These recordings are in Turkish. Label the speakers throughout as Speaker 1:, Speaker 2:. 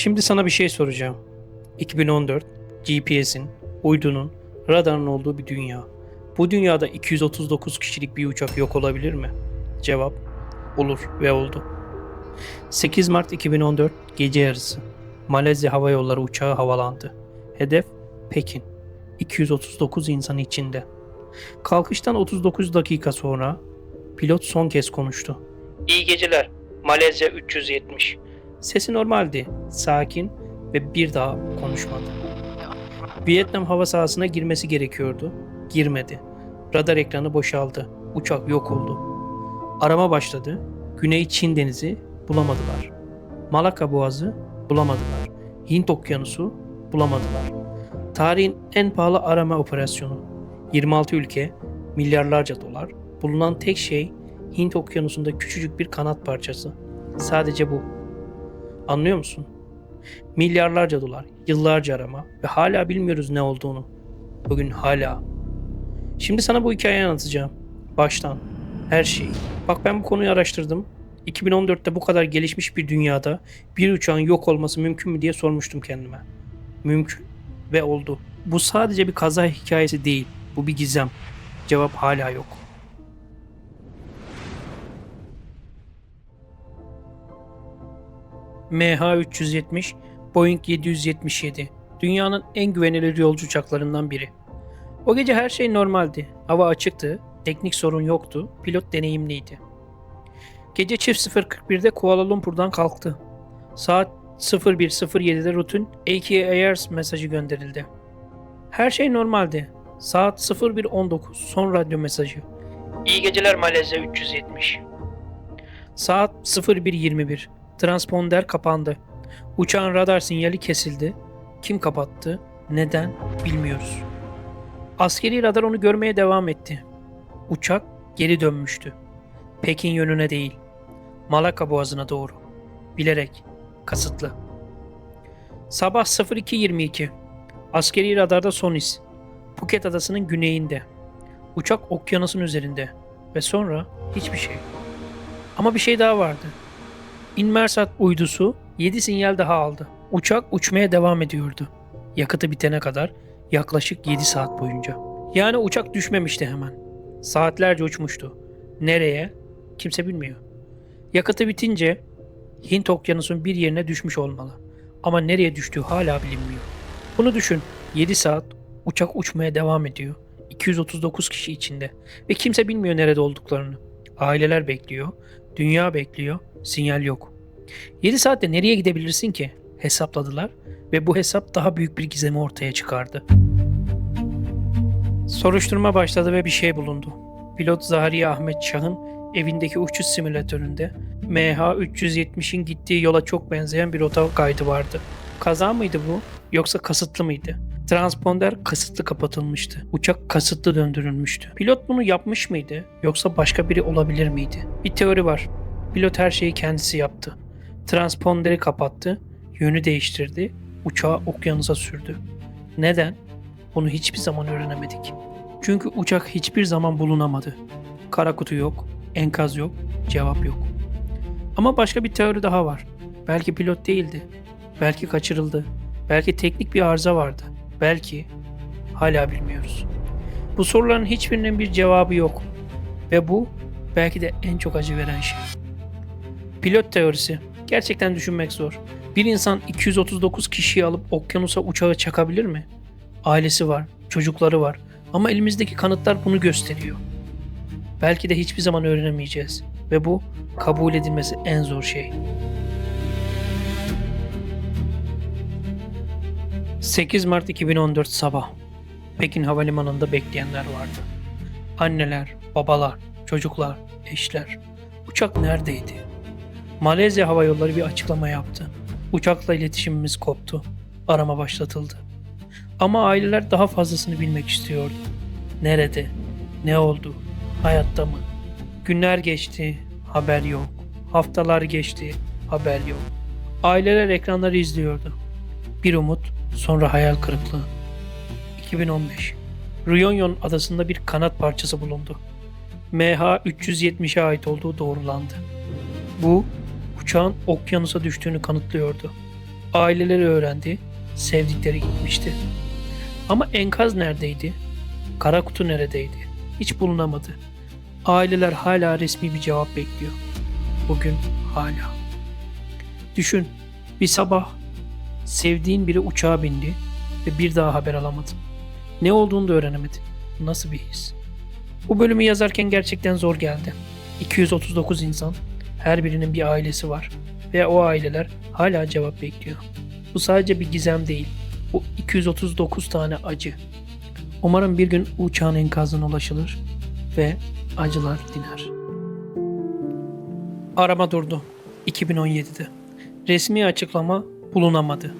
Speaker 1: Şimdi sana bir şey soracağım. 2014, GPS'in, uydunun, radarın olduğu bir dünya. Bu dünyada 239 kişilik bir uçak yok olabilir mi? Cevap, olur ve oldu. 8 Mart 2014 gece yarısı. Malezya Hava Yolları uçağı havalandı. Hedef Pekin. 239 insan içinde. Kalkıştan 39 dakika sonra pilot son kez konuştu. İyi geceler. Malezya 370. Sesi normaldi, sakin ve bir daha konuşmadı. Vietnam hava sahasına girmesi gerekiyordu. Girmedi. Radar ekranı boşaldı. Uçak yok oldu. Arama başladı. Güney Çin Denizi bulamadılar. Malakka Boğazı bulamadılar. Hint Okyanusu bulamadılar. Tarihin en pahalı arama operasyonu. 26 ülke, milyarlarca dolar. Bulunan tek şey Hint Okyanusu'nda küçücük bir kanat parçası. Sadece bu. Anlıyor musun? Milyarlarca dolar, yıllarca arama ve hala bilmiyoruz ne olduğunu. Bugün hala. Şimdi sana bu hikayeyi anlatacağım. Baştan. Her şeyi. Bak ben bu konuyu araştırdım. 2014'te bu kadar gelişmiş bir dünyada bir uçağın yok olması mümkün mü diye sormuştum kendime. Mümkün ve oldu. Bu sadece bir kaza hikayesi değil. Bu bir gizem. Cevap hala yok. MH370, Boeing 777. Dünyanın en güvenilir yolcu uçaklarından biri. O gece her şey normaldi. Hava açıktı, teknik sorun yoktu, pilot deneyimliydi. Gece çift 0.41'de Kuala Lumpur'dan kalktı. Saat 01.07'de rutin AK Airs mesajı gönderildi. Her şey normaldi. Saat 01.19 son radyo mesajı. İyi geceler Malezya 370. Saat 01.21. Transponder kapandı. Uçağın radar sinyali kesildi. Kim kapattı? Neden? Bilmiyoruz. Askeri radar onu görmeye devam etti. Uçak geri dönmüştü. Pekin yönüne değil. Malakka Boğazı'na doğru. Bilerek, kasıtlı. Sabah 02.22. Askeri radarda son iz. Phuket adasının güneyinde. Uçak okyanusun üzerinde. Ve sonra hiçbir şey. Ama bir şey daha vardı. Inmarsat uydusu 7 sinyal daha aldı. Uçak uçmaya devam ediyordu. Yakıtı bitene kadar yaklaşık 7 saat boyunca. Yani uçak düşmemişti hemen. Saatlerce uçmuştu. Nereye? Kimse bilmiyor. Yakıtı bitince Hint Okyanusu'nun bir yerine düşmüş olmalı. Ama nereye düştüğü hala bilinmiyor. Bunu düşün. 7 saat uçak uçmaya devam ediyor. 239 kişi içinde. Ve kimse bilmiyor nerede olduklarını. Aileler bekliyor. Dünya bekliyor. Sinyal yok. 7 saatte nereye gidebilirsin ki? Hesapladılar ve bu hesap daha büyük bir gizemi ortaya çıkardı. Soruşturma başladı ve bir şey bulundu. Pilot Zahriye Ahmet Şah'ın evindeki uçuş simülatöründe MH370'in gittiği yola çok benzeyen bir rota kaydı vardı. Kaza mıydı bu yoksa kasıtlı mıydı? Transponder kasıtlı kapatılmıştı. Uçak kasıtlı döndürülmüştü. Pilot bunu yapmış mıydı yoksa başka biri olabilir miydi? Bir teori var. Pilot her şeyi kendisi yaptı. Transponderi kapattı, yönü değiştirdi, uçağı okyanusa sürdü. Neden? Bunu hiçbir zaman öğrenemedik. Çünkü uçak hiçbir zaman bulunamadı. Kara kutu yok, enkaz yok, cevap yok. Ama başka bir teori daha var. Belki pilot değildi. Belki kaçırıldı. Belki teknik bir arıza vardı. Belki hala bilmiyoruz. Bu soruların hiçbirinin bir cevabı yok. Ve bu belki de en çok acı veren şey. Pilot teorisi. Gerçekten düşünmek zor. Bir insan 239 kişiyi alıp okyanusa uçağı çakabilir mi? Ailesi var, çocukları var ama elimizdeki kanıtlar bunu gösteriyor. Belki de hiçbir zaman öğrenemeyeceğiz ve bu kabul edilmesi en zor şey. 8 Mart 2014 sabah. Pekin Havalimanı'nda bekleyenler vardı. Anneler, babalar, çocuklar, eşler. Uçak neredeydi? Malezya Hava Yolları bir açıklama yaptı. Uçakla iletişimimiz koptu. Arama başlatıldı. Ama aileler daha fazlasını bilmek istiyordu. Nerede? Ne oldu? Hayatta mı? Günler geçti, haber yok. Haftalar geçti, haber yok. Aileler ekranları izliyordu. Bir umut, sonra hayal kırıklığı. 2015. Reunion adasında bir kanat parçası bulundu. MH370'e ait olduğu doğrulandı. Bu, uçağın okyanusa düştüğünü kanıtlıyordu. Aileleri öğrendi, sevdikleri gitmişti. Ama enkaz neredeydi? Kara kutu neredeydi? Hiç bulunamadı. Aileler hala resmi bir cevap bekliyor. Bugün hala. Düşün, bir sabah sevdiğin biri uçağa bindi ve bir daha haber alamadın. Ne olduğunu da öğrenemedin. Nasıl bir his? Bu bölümü yazarken gerçekten zor geldi. 239 insan, her birinin bir ailesi var ve o aileler hala cevap bekliyor. Bu sadece bir gizem değil. Bu 239 tane acı. Umarım bir gün uçağın enkazına ulaşılır ve acılar diner. Arama durdu. 2017'de. Resmi açıklama bulunamadı.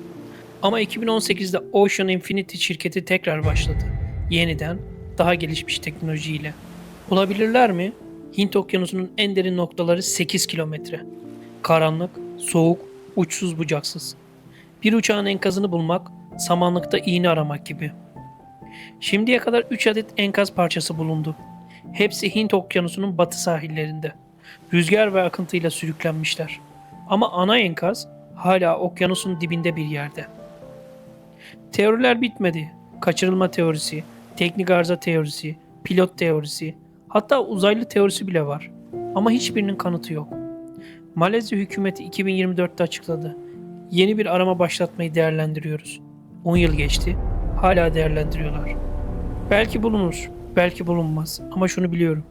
Speaker 1: Ama 2018'de Ocean Infinity şirketi tekrar başladı. Yeniden, daha gelişmiş teknolojiyle. Bulabilirler mi? Hint Okyanusu'nun en derin noktaları 8 kilometre. Karanlık, soğuk, uçsuz bucaksız. Bir uçağın enkazını bulmak, samanlıkta iğne aramak gibi. Şimdiye kadar 3 adet enkaz parçası bulundu. Hepsi Hint Okyanusu'nun batı sahillerinde. Rüzgar ve akıntıyla sürüklenmişler. Ama ana enkaz hala okyanusun dibinde bir yerde. Teoriler bitmedi. Kaçırılma teorisi, teknik arıza teorisi, pilot teorisi, hatta uzaylı teorisi bile var. Ama hiçbirinin kanıtı yok. Malezya hükümeti 2024'te açıkladı. Yeni bir arama başlatmayı değerlendiriyoruz. 10 yıl geçti, hala değerlendiriyorlar. Belki bulunur, belki bulunmaz ama şunu biliyorum.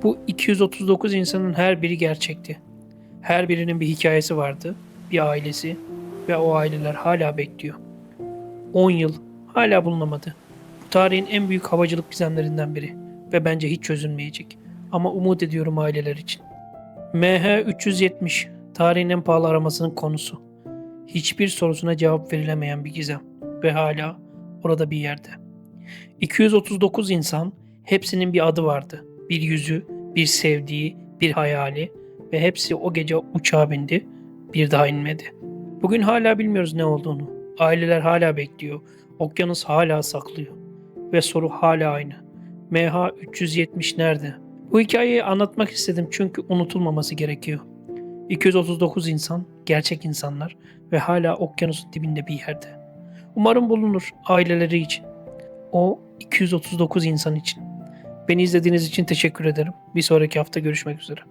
Speaker 1: Bu 239 insanın her biri gerçekti. Her birinin bir hikayesi vardı, bir ailesi ve o aileler hala bekliyor. 10 yıl hala bulunamadı. Bu tarihin en büyük havacılık gizemlerinden biri ve bence hiç çözülmeyecek. Ama umut ediyorum aileler için. MH370 tarihin en pahalı aramasının konusu. Hiçbir sorusuna cevap verilemeyen bir gizem ve hala orada bir yerde. 239 insan, hepsinin bir adı vardı. Bir yüzü, bir sevdiği, bir hayali ve hepsi o gece uçağa bindi, bir daha inmedi. Bugün hala bilmiyoruz ne olduğunu. Aileler hala bekliyor. Okyanus hala saklıyor. Ve soru hala aynı. MH370 nerede? Bu hikayeyi anlatmak istedim çünkü unutulmaması gerekiyor. 239 insan, gerçek insanlar ve hala okyanusun dibinde bir yerde. Umarım bulunur aileleri için. O 239 insan için. Beni izlediğiniz için teşekkür ederim. Bir sonraki hafta görüşmek üzere.